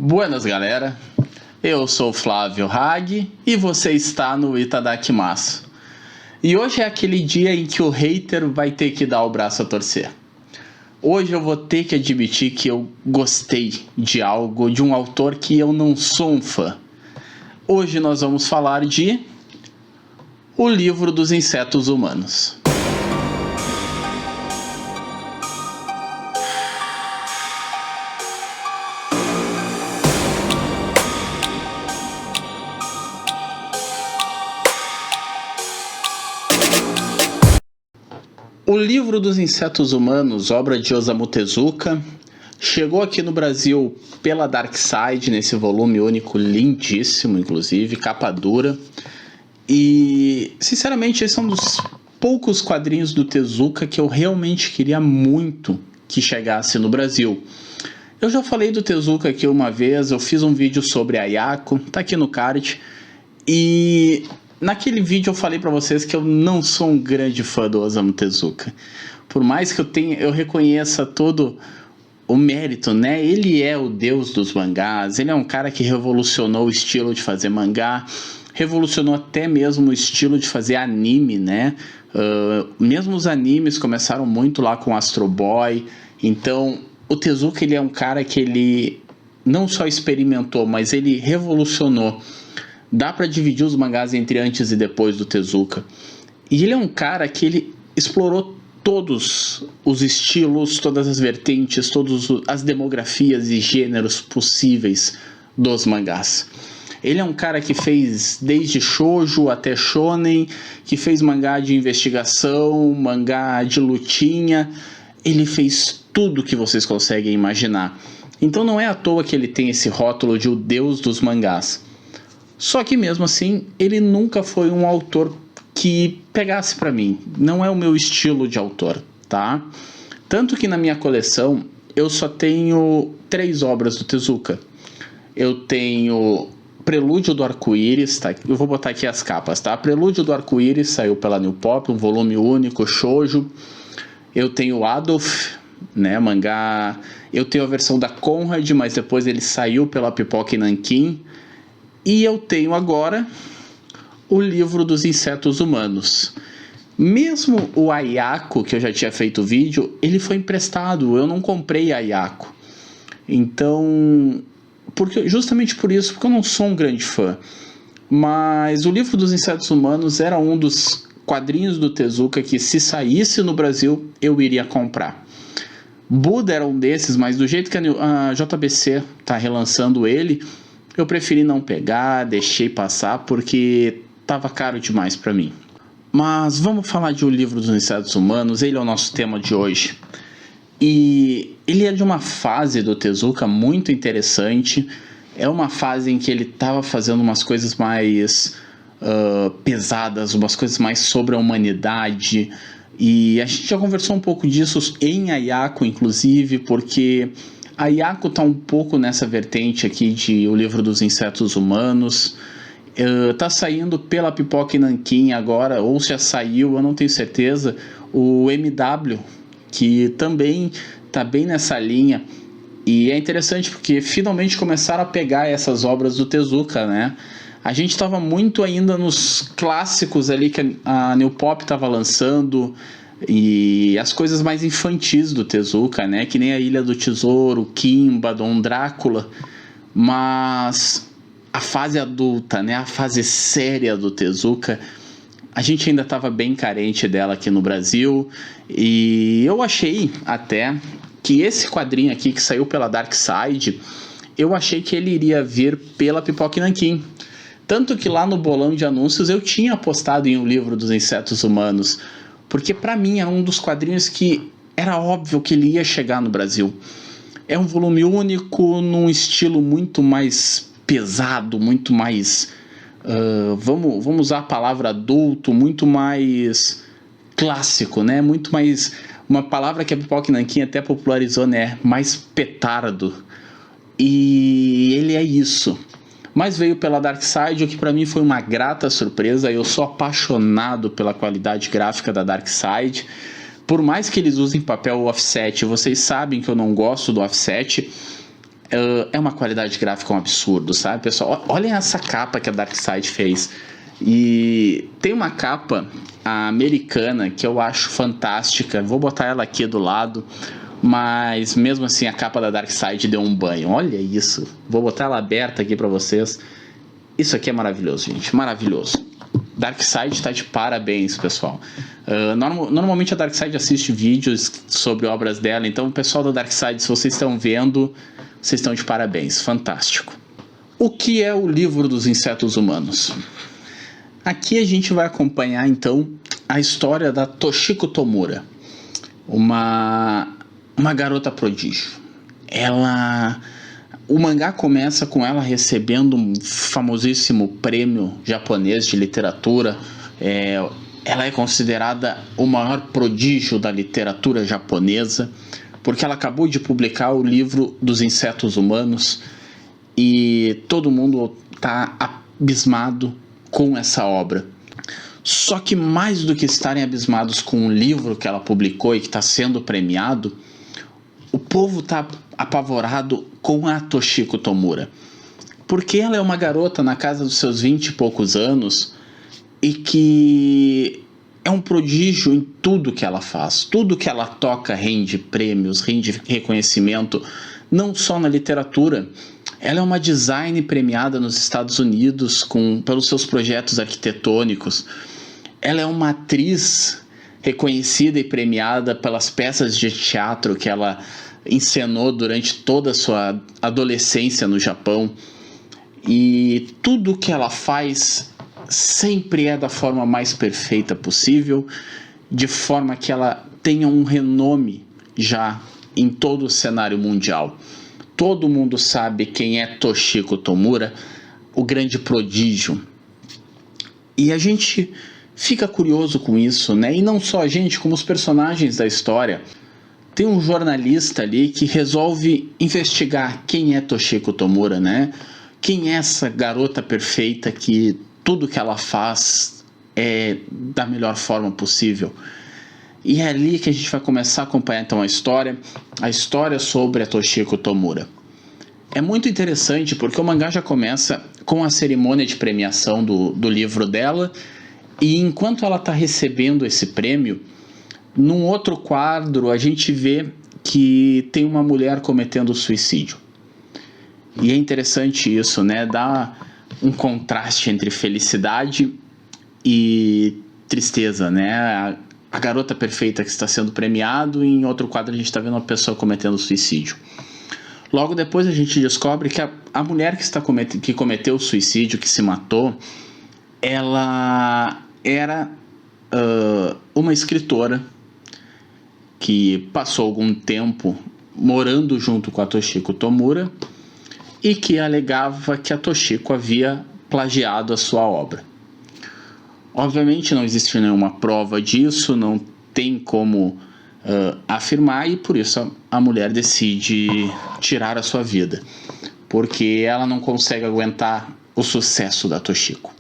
Buenas, galera. Eu sou Flávio Hag e você está no Itadakimasu. E hoje é aquele dia em que o hater vai ter que dar o braço a torcer. Hoje eu vou ter que admitir que eu gostei de algo, de um autor que eu não sou um fã. Hoje nós vamos falar de O Livro dos Insetos Humanos. O Livro dos Insetos Humanos, obra de Osamu Tezuka, chegou aqui no Brasil pela Dark Side, nesse volume único lindíssimo, inclusive, capa dura. E, sinceramente, esse é um dos poucos quadrinhos do Tezuka que eu realmente queria muito que chegasse no Brasil. Eu já falei do Tezuka aqui uma vez, eu fiz um vídeo sobre a Ayako, tá aqui no card, e naquele vídeo eu falei pra vocês que eu não sou um grande fã do Osamu Tezuka. Por mais que eu reconheça todo o mérito, né? Ele é o deus dos mangás, ele é um cara que revolucionou o estilo de fazer mangá, revolucionou até mesmo o estilo de fazer anime, né? Mesmo os animes começaram muito lá com Astro Boy. Então, o Tezuka, ele é um cara que ele não só experimentou, mas ele revolucionou. Dá para dividir os mangás entre antes e depois do Tezuka. E ele é um cara que ele explorou todos os estilos, todas as vertentes, todas as demografias e gêneros possíveis dos mangás. Ele é um cara que fez desde shoujo até shonen, que fez mangá de investigação, mangá de lutinha. Ele fez tudo que vocês conseguem imaginar. Então não é à toa que ele tem esse rótulo de o deus dos mangás. Só que mesmo assim, ele nunca foi um autor que pegasse pra mim. Não é o meu estilo de autor, tá? Tanto que na minha coleção, eu só tenho 3 obras do Tezuka. Eu tenho Prelúdio do Arco-Íris, tá? Eu vou botar aqui as capas, tá? Prelúdio do Arco-Íris saiu pela New Pop, um volume único, shoujo. Eu tenho Adolf, né, mangá. Eu tenho a versão da Conrad, mas depois ele saiu pela Pipoca e Nanquim. E eu tenho agora O Livro dos Insetos Humanos. Mesmo o Ayako, que eu já tinha feito vídeo, ele foi emprestado. Eu não comprei Ayako. Então, justamente por isso, porque eu não sou um grande fã. Mas O Livro dos Insetos Humanos era um dos quadrinhos do Tezuka que, se saísse no Brasil, eu iria comprar. Buda era um desses, mas do jeito que a JBC está relançando ele, eu preferi não pegar, deixei passar, porque estava caro demais para mim. Mas vamos falar de O Livro dos Insetos Humanos, ele é o nosso tema de hoje. E ele é de uma fase do Tezuka muito interessante. É uma fase em que ele estava fazendo umas coisas mais pesadas, umas coisas mais sobre a humanidade. E a gente já conversou um pouco disso em Ayako, inclusive, porque a Ayako está um pouco nessa vertente aqui de O Livro dos Insetos Humanos. Está saindo pela Pipoca e Nanquim agora, ou já saiu, eu não tenho certeza, o MW, que também está bem nessa linha. E é interessante porque finalmente começaram a pegar essas obras do Tezuka, né? A gente estava muito ainda nos clássicos ali que a New Pop estava lançando, e as coisas mais infantis do Tezuka, né? Que nem a Ilha do Tesouro, Kimba, Dom Drácula. Mas a fase adulta, né? A fase séria do Tezuka, a gente ainda estava bem carente dela aqui no Brasil. E eu achei até que esse quadrinho aqui que saiu pela Dark Side, eu achei que ele iria vir pela Pipoca e Nanquim. Tanto que lá no bolão de anúncios eu tinha apostado em O Livro dos Insetos Humanos, porque para mim é um dos quadrinhos que era óbvio que ele ia chegar no Brasil. É um volume único, num estilo muito mais pesado, muito mais, vamos usar a palavra adulto, muito mais clássico, né? Muito mais, uma palavra que a Pipoca e Nanquim até popularizou, né? Mais petardo. E ele é isso. Mas veio pela Dark Side, o que para mim foi uma grata surpresa. Eu sou apaixonado pela qualidade gráfica da Dark Side. Por mais que eles usem papel offset, vocês sabem que eu não gosto do offset. é uma qualidade gráfica um absurdo, sabe, pessoal? Olhem essa capa que a Darkseid fez. E tem uma capa americana que eu acho fantástica. Vou botar ela aqui do lado, mas mesmo assim a capa da Darkseid deu um banho. Olha isso. Vou botar ela aberta aqui para vocês. Isso aqui é maravilhoso, gente. Maravilhoso. Darkseid está de parabéns, pessoal. Normalmente a Darkseid assiste vídeos sobre obras dela. Então, o pessoal da Darkseid, se vocês estão vendo, vocês estão de parabéns. Fantástico. O que é o livro dos insetos humanos? Aqui a gente vai acompanhar, então, a história da Toshiko Tomura. Uma garota prodígio. O mangá começa com ela recebendo um famosíssimo prêmio japonês de literatura. Ela é considerada o maior prodígio da literatura japonesa, porque ela acabou de publicar o livro dos insetos humanos e todo mundo está abismado com essa obra. Só que mais do que estarem abismados com o livro que ela publicou e que está sendo premiado, o povo está apavorado com a Toshiko Tomura, porque ela é uma garota na casa dos seus 20 e poucos anos e que é um prodígio em tudo que ela faz. Tudo que ela toca rende prêmios, rende reconhecimento, não só na literatura. Ela é uma design premiada nos Estados Unidos pelos seus projetos arquitetônicos. Ela é uma atriz reconhecida e premiada pelas peças de teatro que ela encenou durante toda a sua adolescência no Japão. E tudo que ela faz sempre é da forma mais perfeita possível, de forma que ela tenha um renome já em todo o cenário mundial. Todo mundo sabe quem é Toshiko Tomura, o grande prodígio. E a gente fica curioso com isso, né? E não só a gente, como os personagens da história. Tem um jornalista ali que resolve investigar quem é Toshiko Tomura, né? Quem é essa garota perfeita que tudo que ela faz é da melhor forma possível. E é ali que a gente vai começar a acompanhar então a história sobre a Toshiko Tomura. É muito interessante porque o mangá já começa com a cerimônia de premiação do livro dela, e enquanto ela está recebendo esse prêmio, num outro quadro a gente vê que tem uma mulher cometendo suicídio. E é interessante isso, né? Dá um contraste entre felicidade e tristeza, né? A garota perfeita que está sendo premiado, e em outro quadro a gente está vendo uma pessoa cometendo suicídio. Logo depois a gente descobre que a mulher que cometeu o suicídio, que se matou, ela era uma escritora que passou algum tempo morando junto com a Toshiko Tomura e que alegava que a Toshiko havia plagiado a sua obra. Obviamente não existe nenhuma prova disso, não tem como afirmar, e por isso a mulher decide tirar a sua vida, porque ela não consegue aguentar o sucesso da Toshiko.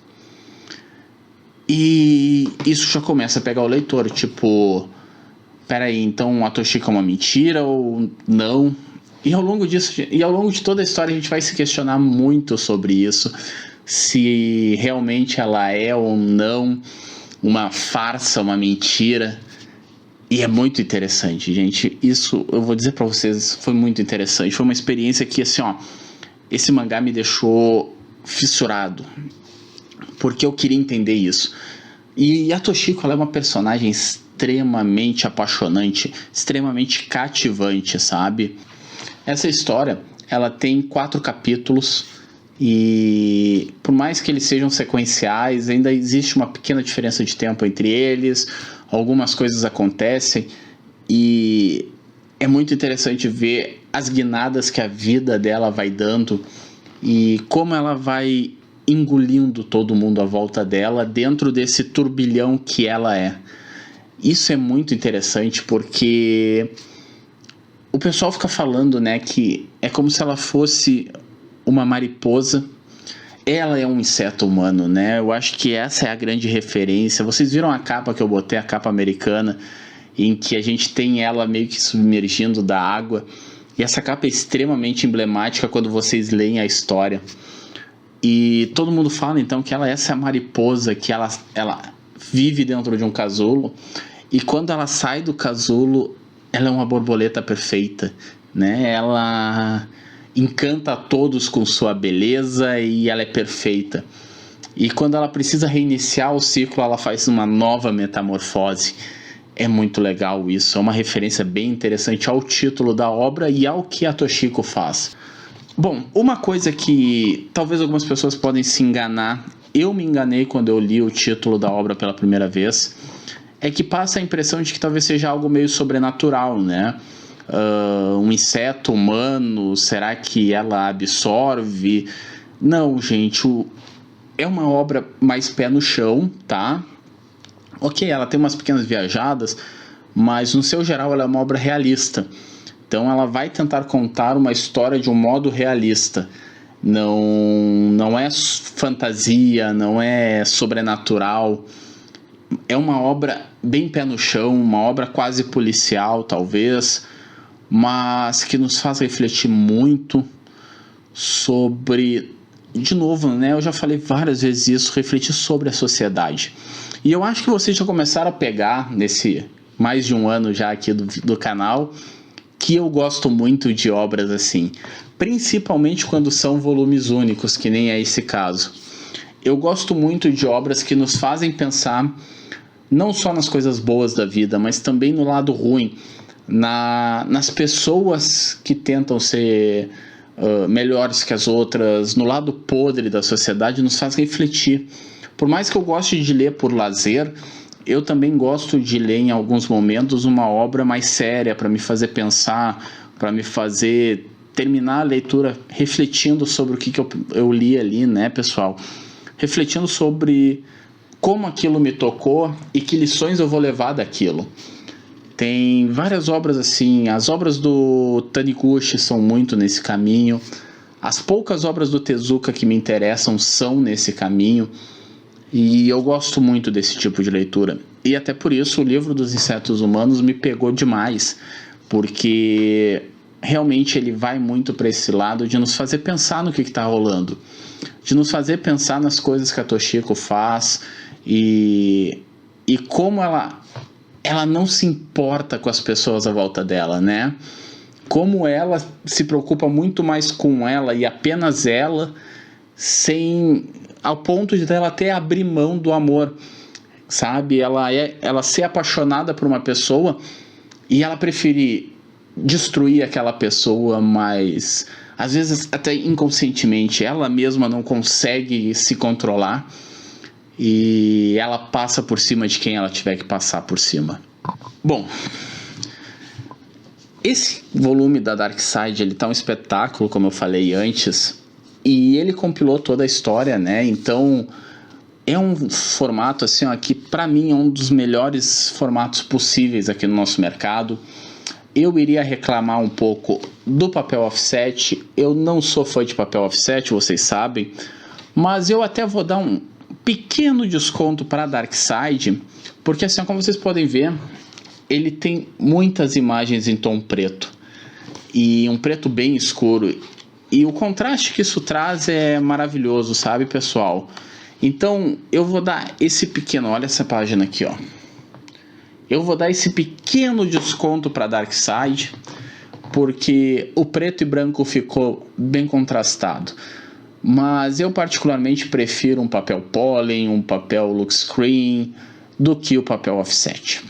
E isso já começa a pegar o leitor, tipo, peraí, então a Toshiko é uma mentira ou não? E ao longo de toda a história a gente vai se questionar muito sobre isso, se realmente ela é ou não uma farsa, uma mentira. E é muito interessante, gente. Isso, eu vou dizer pra vocês, foi muito interessante. Foi uma experiência que, assim, esse mangá me deixou fissurado, porque eu queria entender isso. E a Toshiko, ela é uma personagem extremamente apaixonante, extremamente cativante, sabe? Essa história, ela tem 4 capítulos, e por mais que eles sejam sequenciais, ainda existe uma pequena diferença de tempo entre eles. Algumas coisas acontecem e é muito interessante ver as guinadas que a vida dela vai dando e como ela vai engolindo todo mundo à volta dela dentro desse turbilhão que ela é. Isso é muito interessante porque o pessoal fica falando, né, que é como se ela fosse uma mariposa. Ela é um inseto humano, né? Eu acho que essa é a grande referência. Vocês viram a capa que eu botei, a capa americana, em que a gente tem ela meio que submergindo da água. E essa capa é extremamente emblemática quando vocês leem a história. E todo mundo fala então que essa é a mariposa, que ela vive dentro de um casulo. E quando ela sai do casulo, ela é uma borboleta perfeita, né? Ela encanta a todos com sua beleza e ela é perfeita. E quando ela precisa reiniciar o ciclo, ela faz uma nova metamorfose. É muito legal isso, é uma referência bem interessante ao título da obra e ao que a Toshiko faz. Bom, uma coisa que talvez algumas pessoas podem se enganar, eu me enganei quando eu li o título da obra pela primeira vez, é que passa a impressão de que talvez seja algo meio sobrenatural, né? Um inseto humano, será que ela absorve? Não, gente, é uma obra mais pé no chão, tá? Ok, ela tem umas pequenas viajadas, mas no seu geral ela é uma obra realista. Então ela vai tentar contar uma história de um modo realista. Não é fantasia, não é sobrenatural. É uma obra bem pé no chão, uma obra quase policial, talvez, mas que nos faz refletir muito sobre, de novo, né? Eu já falei várias vezes isso, refletir sobre a sociedade. E eu acho que vocês já começaram a pegar, nesse mais de um ano já aqui do canal, que eu gosto muito de obras assim, principalmente quando são volumes únicos, que nem é esse caso. Eu gosto muito de obras que nos fazem pensar não só nas coisas boas da vida, mas também no lado ruim, nas pessoas que tentam ser melhores que as outras, no lado podre da sociedade, nos faz refletir. Por mais que eu goste de ler por lazer, eu também gosto de ler em alguns momentos uma obra mais séria para me fazer pensar, para me fazer terminar a leitura refletindo sobre o que eu li ali, né, pessoal? Refletindo sobre como aquilo me tocou e que lições eu vou levar daquilo. Tem várias obras assim, as obras do Taniguchi são muito nesse caminho, as poucas obras do Tezuka que me interessam são nesse caminho, e eu gosto muito desse tipo de leitura. E até por isso o livro dos insetos humanos me pegou demais, porque realmente ele vai muito para esse lado de nos fazer pensar no que está rolando, de nos fazer pensar nas coisas que a Toshiko faz e como ela não se importa com as pessoas à volta dela, né? Como ela se preocupa muito mais com ela e apenas ela, ao ponto de ela até abrir mão do amor, sabe? Ela ser apaixonada por uma pessoa e ela preferir destruir aquela pessoa, mas às vezes até inconscientemente ela mesma não consegue se controlar e ela passa por cima de quem ela tiver que passar por cima. Bom, esse volume da Dark Side, ele tá um espetáculo, como eu falei antes, e ele compilou toda a história, né? Então é um formato assim, ó, que para mim é um dos melhores formatos possíveis aqui no nosso mercado. Eu iria reclamar um pouco do papel offset. Eu não sou fã de papel offset, vocês sabem, mas eu até vou dar um pequeno desconto para Dark Side, porque assim, como vocês podem ver, ele tem muitas imagens em tom preto e um preto bem escuro, e o contraste que isso traz é maravilhoso, sabe, pessoal? Então eu vou dar esse pequeno, olha essa página aqui, ó. Eu vou dar esse pequeno desconto para Dark Side, porque o preto e branco ficou bem contrastado. Mas eu particularmente prefiro um papel pólen, um papel look screen, do que o papel offset.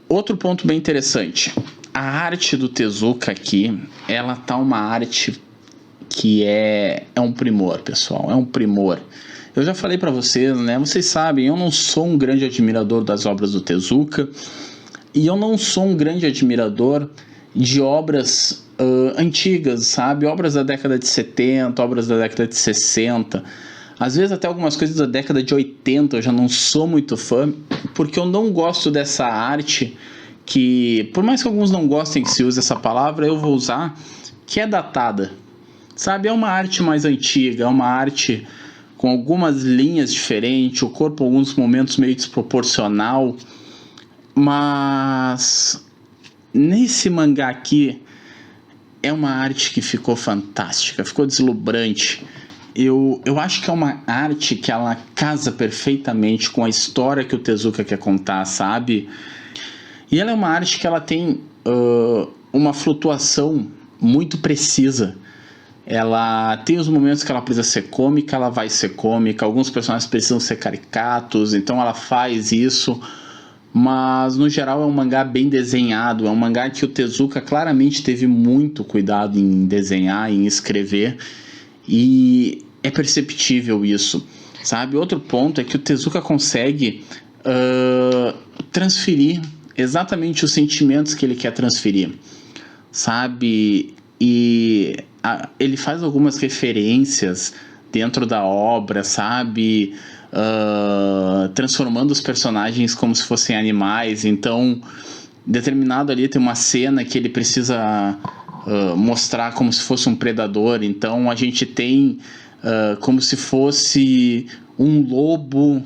Outro ponto bem interessante, a arte do Tezuka aqui, ela tá uma arte que é um primor, pessoal, é um primor. Eu já falei para vocês, né? Vocês sabem, eu não sou um grande admirador das obras do Tezuka, e eu não sou um grande admirador de obras antigas, sabe? Obras da década de 70, obras da década de 60. Às vezes até algumas coisas da década de 80 eu já não sou muito fã, porque eu não gosto dessa arte que, por mais que alguns não gostem que se use essa palavra, eu vou usar, que é datada. Sabe? É uma arte mais antiga, é uma arte com algumas linhas diferentes, o corpo em alguns momentos meio desproporcional, mas nesse mangá aqui é uma arte que ficou fantástica, ficou deslumbrante. Eu acho que é uma arte que ela casa perfeitamente com a história que o Tezuka quer contar, sabe? E ela é uma arte que ela tem uma flutuação muito precisa. Ela tem os momentos que ela precisa ser cômica, ela vai ser cômica. Alguns personagens precisam ser caricatos, então ela faz isso. Mas no geral é um mangá bem desenhado. É um mangá que o Tezuka claramente teve muito cuidado em desenhar, em escrever. E é perceptível isso, sabe? Outro ponto é que o Tezuka consegue transferir exatamente os sentimentos que ele quer transferir, sabe? E ele faz algumas referências dentro da obra, sabe? Transformando os personagens como se fossem animais. Então, determinado ali tem uma cena que ele precisa mostrar como se fosse um predador. Então a gente tem como se fosse um lobo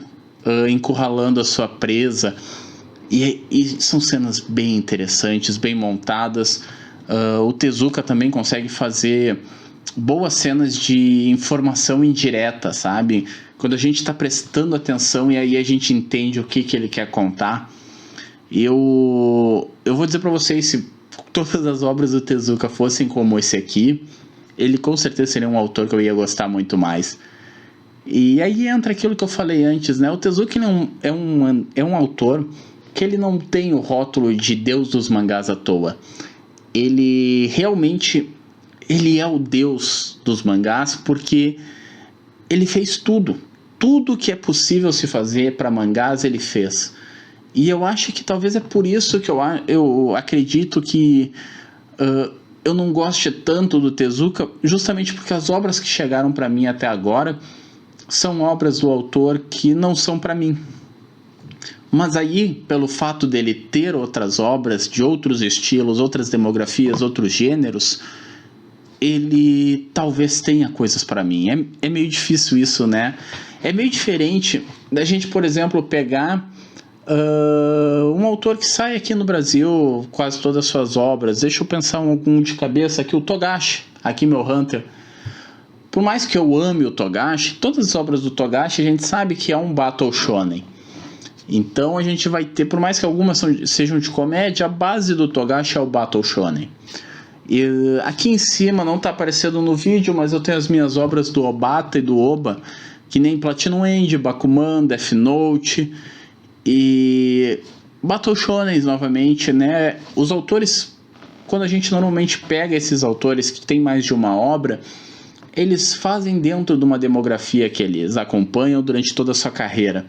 encurralando a sua presa. E são cenas bem interessantes, bem montadas. O Tezuka também consegue fazer boas cenas de informação indireta, sabe? Quando a gente está prestando atenção e aí a gente entende o que ele quer contar. Eu vou dizer para vocês, se todas as obras do Tezuka fossem como esse aqui, ele com certeza seria um autor que eu ia gostar muito mais. E aí entra aquilo que eu falei antes, né? O Tezuka é um autor que ele não tem o rótulo de Deus dos mangás à toa. Ele realmente é o Deus dos mangás porque ele fez tudo. Tudo que é possível se fazer para mangás ele fez. E eu acho que talvez é por isso que eu acredito que eu não goste tanto do Tezuka, justamente porque as obras que chegaram para mim até agora são obras do autor que não são para mim. Mas aí, pelo fato dele ter outras obras de outros estilos, outras demografias, outros gêneros, ele talvez tenha coisas para mim. É meio difícil isso, né? É meio diferente da gente, por exemplo, pegar um autor que sai aqui no Brasil, quase todas as suas obras. Deixa eu pensar algum de cabeça aqui, o Togashi, aqui meu Hunter. Por mais que eu ame o Togashi, todas as obras do Togashi a gente sabe que é um Battle Shonen. Então a gente vai ter, por mais que algumas sejam de comédia, a base do Togashi é o Battle Shonen. E aqui em cima não está aparecendo no vídeo, mas eu tenho as minhas obras do Obata e do Oba, que nem Platinum End, Bakuman, Death Note e Battle Shonen novamente, né? Os autores, quando a gente normalmente pega esses autores que tem mais de uma obra, eles fazem dentro de uma demografia que eles acompanham durante toda a sua carreira.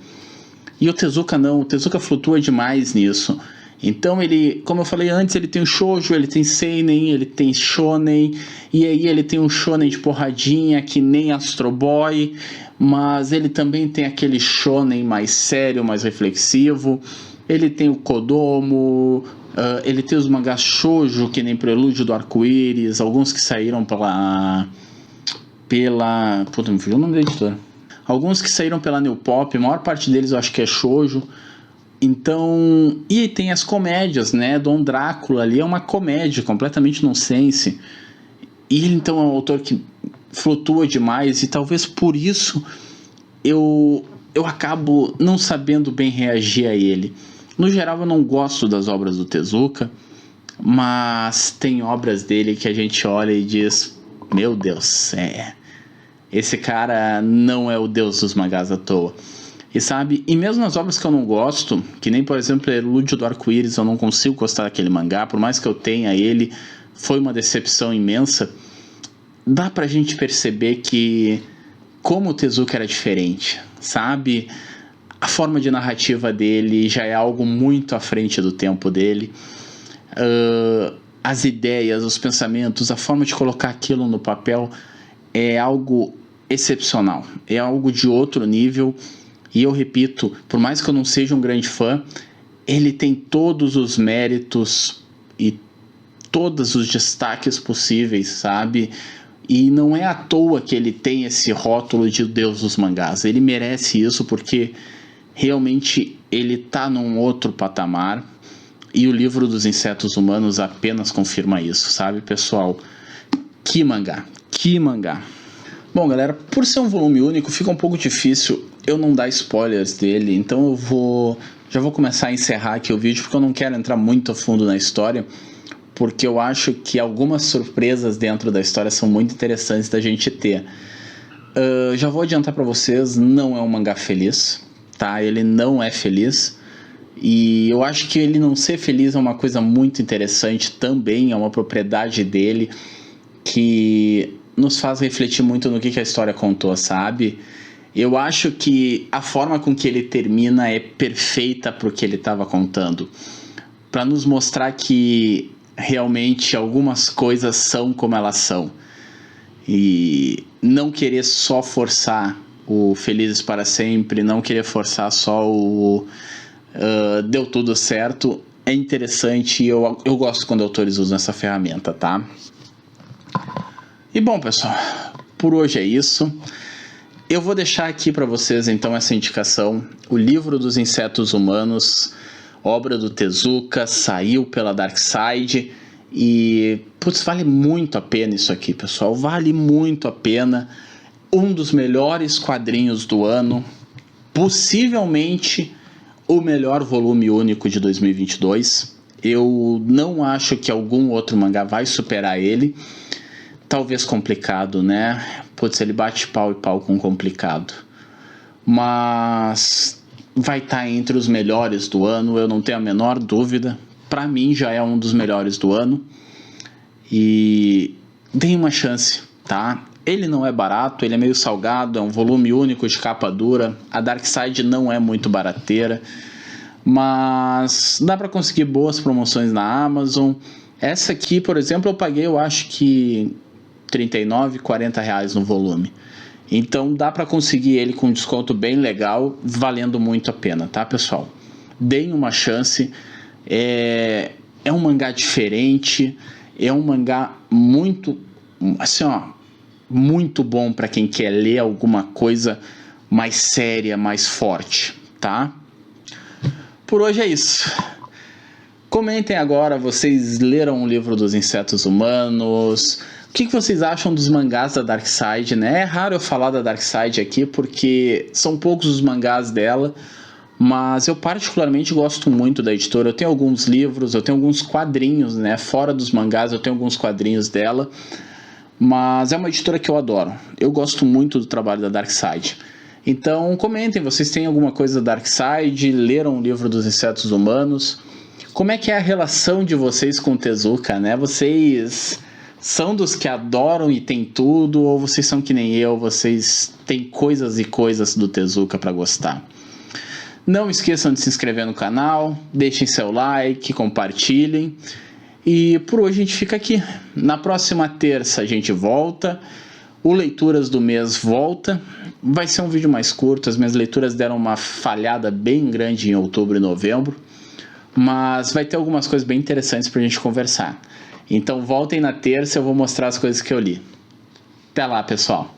E o Tezuka não, o Tezuka flutua demais nisso. Então ele, como eu falei antes, ele tem o shoujo, ele tem seinen, ele tem shonen, e aí ele tem um shonen de porradinha que nem Astro Boy, mas ele também tem aquele shonen mais sério, mais reflexivo. Ele tem o Kodomo, ele tem os mangás shoujo, que nem Prelúdio do Arco-Íris, alguns que saíram pela puta, me fugiu o nome da editora. Alguns que saíram pela New Pop, a maior parte deles eu acho que é shoujo. Então, e tem as comédias, né? Dom Drácula ali é uma comédia completamente nonsense. E ele então é um autor que flutua demais e talvez por isso eu acabo não sabendo bem reagir a ele. No geral eu não gosto das obras do Tezuka, mas tem obras dele que a gente olha e diz, meu Deus, esse cara não é o Deus dos mangás à toa. E sabe, e mesmo nas obras que eu não gosto, que nem por exemplo Prelúdio do Arco-Íris, eu não consigo gostar daquele mangá, por mais que eu tenha ele, foi uma decepção imensa. Dá pra gente perceber que como o Tezuka era diferente, sabe? A forma de narrativa dele já é algo muito à frente do tempo dele. As ideias, os pensamentos, a forma de colocar aquilo no papel é algo excepcional, é algo de outro nível. E eu repito, por mais que eu não seja um grande fã, ele tem todos os méritos e todos os destaques possíveis, sabe? E não é à toa que ele tem esse rótulo de Deus dos mangás. Ele merece isso porque realmente ele tá num outro patamar. E o livro dos insetos humanos apenas confirma isso, sabe, pessoal? Que mangá, que mangá. Bom, galera, por ser um volume único, fica um pouco difícil eu não dar spoilers dele, então já vou começar a encerrar aqui o vídeo, porque eu não quero entrar muito a fundo na história, porque eu acho que algumas surpresas dentro da história são muito interessantes da gente ter. Já vou adiantar para vocês, não é um mangá feliz, tá? Ele não é feliz, e eu acho que ele não ser feliz é uma coisa muito interessante também, é uma propriedade dele que nos faz refletir muito no que a história contou, sabe? Eu acho que a forma com que ele termina é perfeita para o que ele estava contando, para nos mostrar que realmente algumas coisas são como elas são, e não querer só forçar o Felizes para Sempre, não querer forçar só o deu tudo certo, é interessante e eu gosto quando autores usam essa ferramenta, tá? E bom, pessoal, por hoje é isso. Eu vou deixar aqui para vocês então essa indicação, o Livro dos Insetos Humanos, obra do Tezuka, saiu pela Dark Side e, putz, vale muito a pena isso aqui, pessoal, vale muito a pena. Um dos melhores quadrinhos do ano, possivelmente o melhor volume único de 2022. Eu não acho que algum outro mangá vai superar ele. Talvez Complicado, né? Putz, ele bate pau e pau com Complicado. Mas vai estar entre os melhores do ano, eu não tenho a menor dúvida. Para mim já é um dos melhores do ano. E deem uma chance, tá? Ele não é barato, ele é meio salgado, é um volume único de capa dura. A Dark Side não é muito barateira, mas dá para conseguir boas promoções na Amazon. Essa aqui, por exemplo, eu paguei, eu acho que R$39, R$40 no volume. Então dá para conseguir ele com um desconto bem legal, valendo muito a pena, tá, pessoal? Deem uma chance. É um mangá diferente, é um mangá muito, assim, ó, muito bom para quem quer ler alguma coisa mais séria, mais forte, tá? Por hoje é isso. Comentem agora, vocês leram o Livro dos Insetos Humanos? O que vocês acham dos mangás da Dark Side, né? É raro eu falar da Dark Side aqui, porque são poucos os mangás dela, mas eu particularmente gosto muito da editora. Eu tenho alguns livros, eu tenho alguns quadrinhos, né? Fora dos mangás, eu tenho alguns quadrinhos dela, mas é uma editora que eu adoro. Eu gosto muito do trabalho da Dark Side. Então comentem, vocês têm alguma coisa da Dark Side? Leram o Livro dos Insetos Humanos? Como é que é a relação de vocês com o Tezuka, né? Vocês são dos que adoram e tem tudo, ou vocês são que nem eu, vocês têm coisas e coisas do Tezuka para gostar? Não esqueçam de se inscrever no canal, deixem seu like, compartilhem. E por hoje a gente fica aqui. Na próxima terça a gente volta. O Leituras do Mês volta. Vai ser um vídeo mais curto. As minhas leituras deram uma falhada bem grande em outubro e novembro. Mas vai ter algumas coisas bem interessantes pra gente conversar. Então voltem na terça, eu vou mostrar as coisas que eu li. Até lá, pessoal.